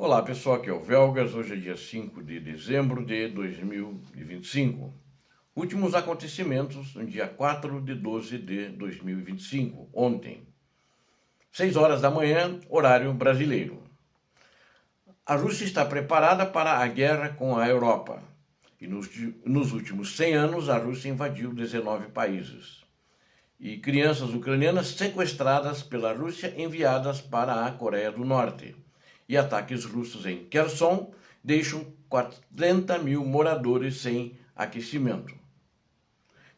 Olá pessoal, aqui é o Velgas, hoje é dia 5 de dezembro de 2025. Últimos acontecimentos no dia 4 de 12 de 2025, ontem. 6 horas da manhã, horário brasileiro. A Rússia está preparada para a guerra com a Europa. E nos últimos 100 anos, a Rússia invadiu 19 países. E crianças ucranianas sequestradas pela Rússia enviadas para a Coreia do Norte. E ataques russos em Kherson deixam 40 mil moradores sem aquecimento.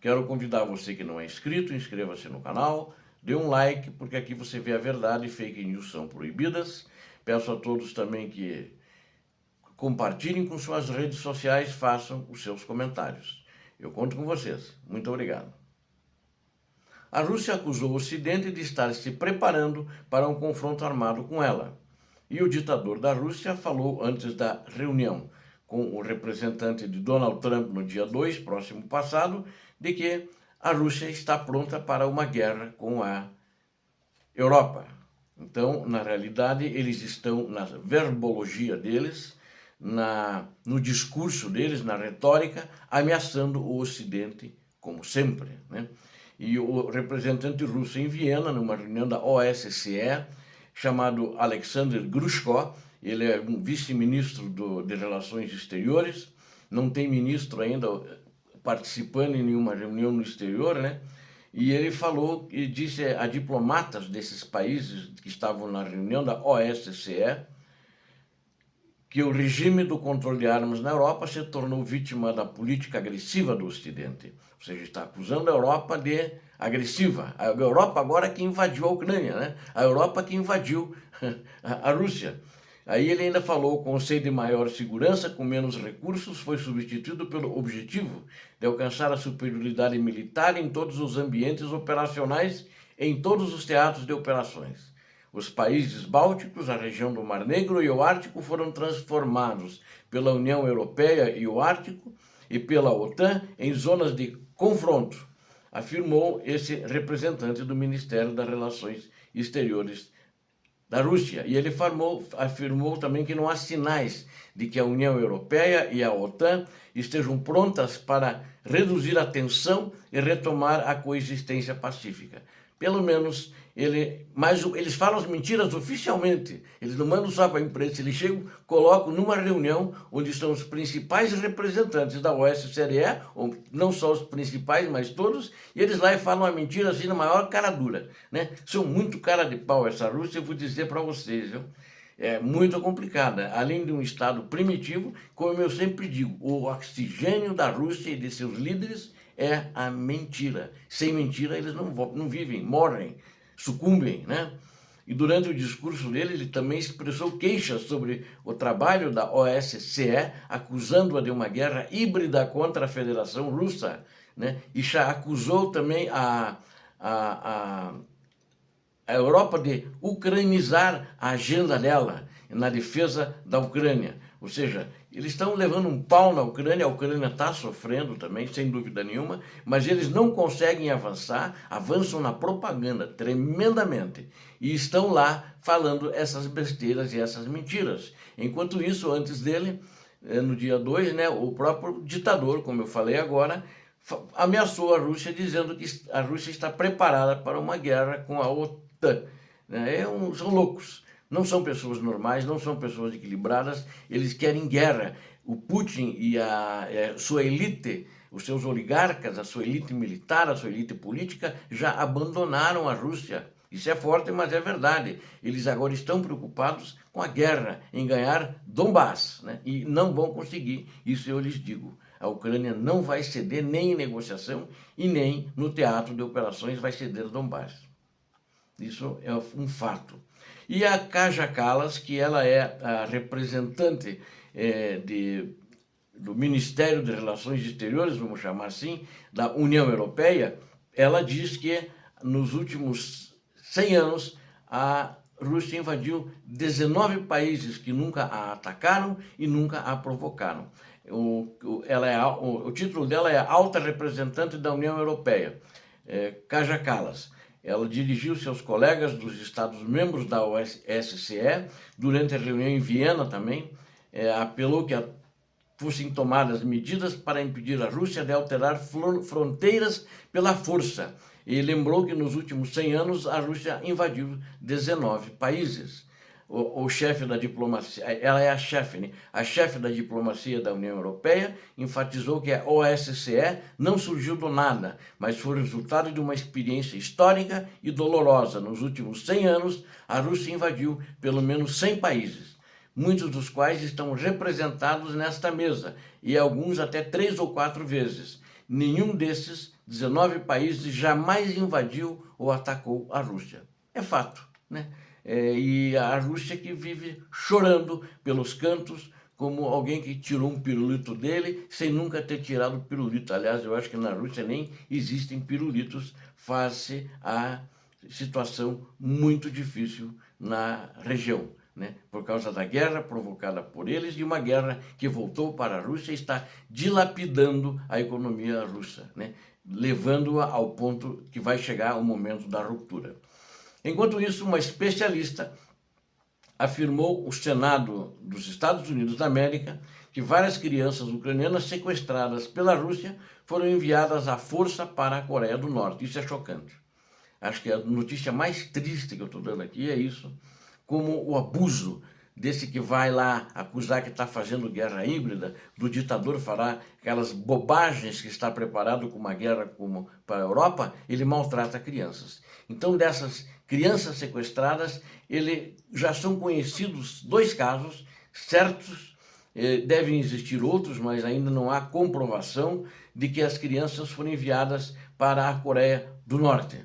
Quero convidar você que não é inscrito, inscreva-se no canal, dê um like, porque aqui você vê a verdade e fake news são proibidas. Peço a todos também que compartilhem com suas redes sociais, façam os seus comentários. Eu conto com vocês. Muito obrigado. A Rússia acusou o Ocidente de estar se preparando para um confronto armado com ela. E o ditador da Rússia falou antes da reunião com o representante de Donald Trump no dia 2, próximo passado, de que a Rússia está pronta para uma guerra com a Europa. Então, na realidade, eles estão na verbologia deles, no discurso deles, na retórica, ameaçando o Ocidente, como sempre, né? E o representante russo em Viena, numa reunião da OSCE, chamado Alexander Grushko, ele é um vice-ministro de Relações Exteriores, não tem ministro ainda participando em nenhuma reunião no exterior, né? E ele falou e disse a diplomatas desses países que estavam na reunião da OSCE que o regime do controle de armas na Europa se tornou vítima da política agressiva do Ocidente. Ou seja, está acusando a Europa de agressiva. A Europa agora que invadiu a Ucrânia, né? A Europa que invadiu a Rússia. Aí ele ainda falou: o conceito de maior segurança com menos recursos foi substituído pelo objetivo de alcançar a superioridade militar em todos os ambientes operacionais, em todos os teatros de operações. Os países bálticos, a região do Mar Negro e o Ártico foram transformados pela União Europeia e o Ártico e pela OTAN em zonas de confronto, afirmou esse representante do Ministério das Relações Exteriores da Rússia. E ele afirmou também que não há sinais de que a União Europeia e a OTAN estejam prontas para reduzir a tensão e retomar a coexistência pacífica. Pelo menos mas eles falam as mentiras oficialmente, eles não mandam só para a imprensa, eles chegam, colocam numa reunião onde estão os principais representantes da OSCE, não só os principais, mas todos, e eles lá falam a mentira assim na maior cara dura, né? São muito cara de pau essa Rússia, eu vou dizer para vocês, viu? É muito complicada, além de um Estado primitivo, como eu sempre digo, o oxigênio da Rússia e de seus líderes é a mentira. Sem mentira eles não vivem, morrem, sucumbem, né? E durante o discurso dele, ele também expressou queixas sobre o trabalho da OSCE, acusando-a de uma guerra híbrida contra a Federação Russa, né? E já acusou também a Europa de ucranizar a agenda dela na defesa da Ucrânia. Ou seja, eles estão levando um pau na Ucrânia, a Ucrânia está sofrendo também, sem dúvida nenhuma, mas eles não conseguem avançar, avançam na propaganda tremendamente e estão lá falando essas besteiras e essas mentiras. Enquanto isso, antes dele, no dia 2, né, o próprio ditador, como eu falei agora, ameaçou a Rússia dizendo que a Rússia está preparada para uma guerra com a OTAN. São loucos. Não são pessoas normais, não são pessoas equilibradas, eles querem guerra. O Putin e a sua elite, os seus oligarcas, a sua elite militar, a sua elite política, já abandonaram a Rússia. Isso é forte, mas é verdade. Eles agora estão preocupados com a guerra, em ganhar Donbass, né? E não vão conseguir, isso eu lhes digo. A Ucrânia não vai ceder nem em negociação e nem no teatro de operações vai ceder Donbass. Isso é um fato. E a Kaja Kallas, que ela é a representante do Ministério de Relações Exteriores, vamos chamar assim, da União Europeia, ela diz que nos últimos 100 anos a Rússia invadiu 19 países que nunca a atacaram e nunca a provocaram. O título dela é Alta Representante da União Europeia, Kaja Kallas. Ela dirigiu-se aos colegas dos Estados-membros da OSCE durante a reunião em Viena também, apelou que fossem tomadas medidas para impedir a Rússia de alterar fronteiras pela força. E lembrou que nos últimos 100 anos a Rússia invadiu 19 países. O chefe da diplomacia, ela é a chefe, né? A chefe da diplomacia da União Europeia enfatizou que a OSCE não surgiu do nada, mas foi resultado de uma experiência histórica e dolorosa. Nos últimos 100 anos, a Rússia invadiu pelo menos 100 países, muitos dos quais estão representados nesta mesa, e alguns até 3 ou 4 vezes. Nenhum desses 19 países jamais invadiu ou atacou a Rússia. É fato, né? E a Rússia que vive chorando pelos cantos, como alguém que tirou um pirulito dele sem nunca ter tirado o pirulito. Aliás, eu acho que na Rússia nem existem pirulitos face à situação muito difícil na região, né? Por causa da guerra provocada por eles e uma guerra que voltou para a Rússia e está dilapidando a economia russa, né? Levando-a ao ponto que vai chegar o momento da ruptura. Enquanto isso, uma especialista afirmou ao Senado dos Estados Unidos da América que várias crianças ucranianas sequestradas pela Rússia foram enviadas à força para a Coreia do Norte. Isso é chocante. Acho que a notícia mais triste que eu estou dando aqui é isso, como o abuso desse que vai lá acusar que está fazendo guerra híbrida, do ditador fará aquelas bobagens que está preparado com uma guerra como para a Europa, ele maltrata crianças. Então, dessas crianças sequestradas, já são conhecidos 2 casos certos, devem existir outros, mas ainda não há comprovação de que as crianças foram enviadas para a Coreia do Norte.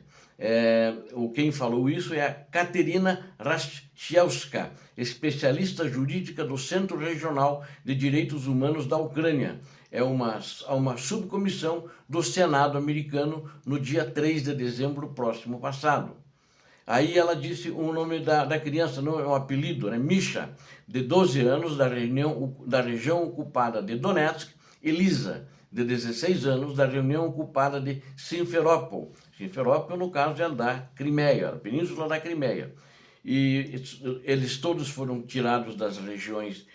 Quem falou isso é a Katerina Rastielska, especialista jurídica do Centro Regional de Direitos Humanos da Ucrânia. É uma subcomissão do Senado americano no dia 3 de dezembro próximo passado. Aí ela disse o nome da criança, não é um apelido, né? Misha, de 12 anos, da região ocupada de Donetsk, Elisa, de 16 anos, da região ocupada de Simferópol. Simferópol, no caso, é da Crimeia, a península da Crimeia. E eles todos foram tirados das regiões,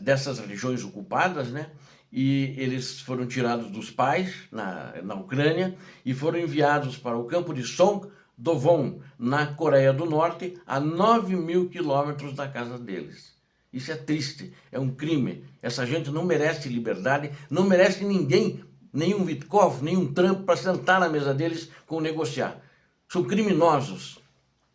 dessas regiões ocupadas, né? E eles foram tirados dos pais na Ucrânia e foram enviados para o campo de Song-Dovon, na Coreia do Norte, a 9.000 quilômetros da casa deles. Isso é triste, é um crime. Essa gente não merece liberdade, não merece ninguém, nenhum Witkoff, nenhum Trump, para sentar na mesa deles com negociar. São criminosos,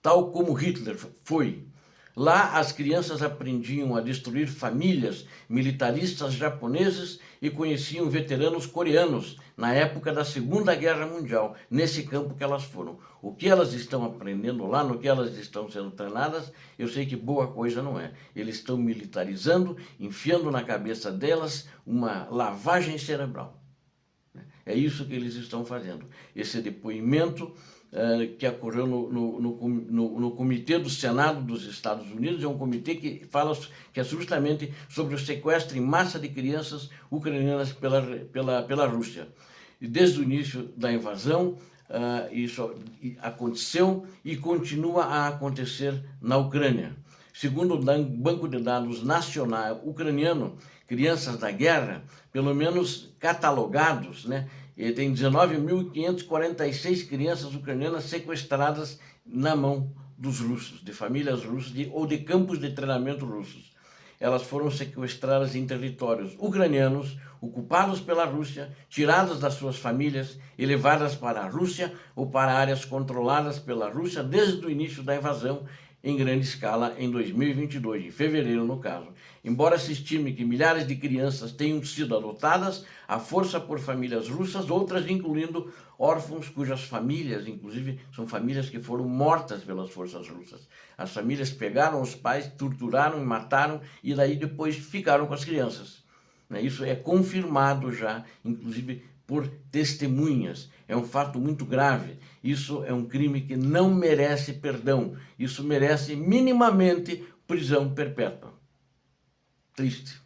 tal como Hitler foi. Lá as crianças aprendiam a destruir famílias militaristas japoneses e conheciam veteranos coreanos na época da Segunda Guerra Mundial, nesse campo que elas foram. O que elas estão aprendendo lá, no que elas estão sendo treinadas, eu sei que boa coisa não é. Eles estão militarizando, enfiando na cabeça delas uma lavagem cerebral. É isso que eles estão fazendo. Esse depoimento que ocorreu no Comitê do Senado dos Estados Unidos, é um comitê que fala que é justamente sobre o sequestro em massa de crianças ucranianas pela Rússia. E desde o início da invasão, isso aconteceu e continua a acontecer na Ucrânia. Segundo o Banco de Dados Nacional Ucraniano, crianças da guerra, pelo menos catalogados, né? E tem 19.546 crianças ucranianas sequestradas na mão dos russos, de famílias russas ou de campos de treinamento russos. Elas foram sequestradas em territórios ucranianos, ocupados pela Rússia, tiradas das suas famílias e levadas para a Rússia ou para áreas controladas pela Rússia desde o início da invasão em grande escala em 2022, em fevereiro no caso. Embora se estime que milhares de crianças tenham sido adotadas à força por famílias russas, outras incluindo órfãos cujas famílias, inclusive, são famílias que foram mortas pelas forças russas. As famílias pegaram os pais, torturaram e mataram e daí depois ficaram com as crianças. Isso é confirmado já, inclusive por testemunhas. É um fato muito grave. Isso é um crime que não merece perdão. Isso merece minimamente prisão perpétua. Triste.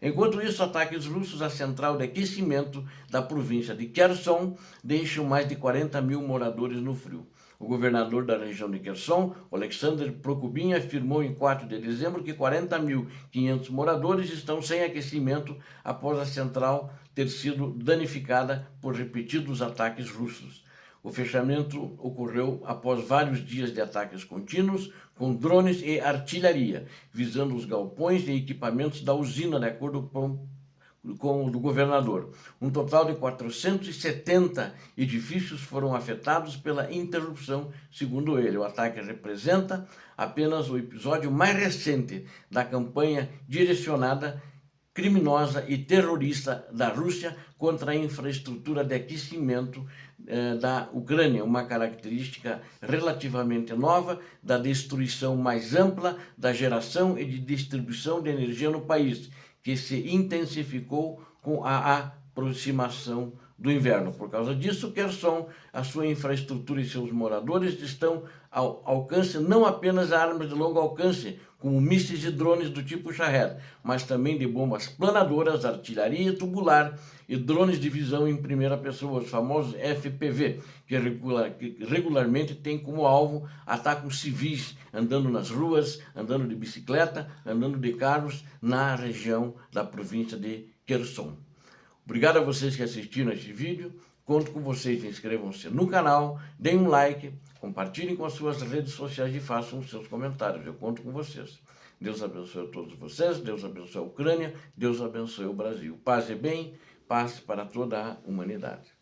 Enquanto isso, ataques russos à central de aquecimento da província de Kherson deixam mais de 40 mil moradores no frio. O governador da região de Kherson, Alexander Prokubin, afirmou em 4 de dezembro que 40.500 moradores estão sem aquecimento após a central ter sido danificada por repetidos ataques russos. O fechamento ocorreu após vários dias de ataques contínuos com drones e artilharia, visando os galpões e equipamentos da usina, de acordo com o do governador. Um total de 470 edifícios foram afetados pela interrupção, segundo ele. O ataque representa apenas o episódio mais recente da campanha direcionada, criminosa e terrorista da Rússia contra a infraestrutura de aquecimento da Ucrânia, uma característica relativamente nova da destruição mais ampla da geração e de distribuição de energia no país, que se intensificou com a aproximação do inverno. Por causa disso, Kherson, a sua infraestrutura e seus moradores estão ao alcance não apenas de armas de longo alcance, como mísseis e drones do tipo Shahed, mas também de bombas planadoras, artilharia tubular e drones de visão em primeira pessoa, os famosos FPV, que regularmente têm como alvo ataques civis, andando nas ruas, andando de bicicleta, andando de carros na região da província de Kherson. Obrigado a vocês que assistiram este vídeo. Conto com vocês, inscrevam-se no canal, deem um like, compartilhem com as suas redes sociais e façam os seus comentários. Eu conto com vocês. Deus abençoe a todos vocês, Deus abençoe a Ucrânia, Deus abençoe o Brasil. Paz e bem, paz para toda a humanidade.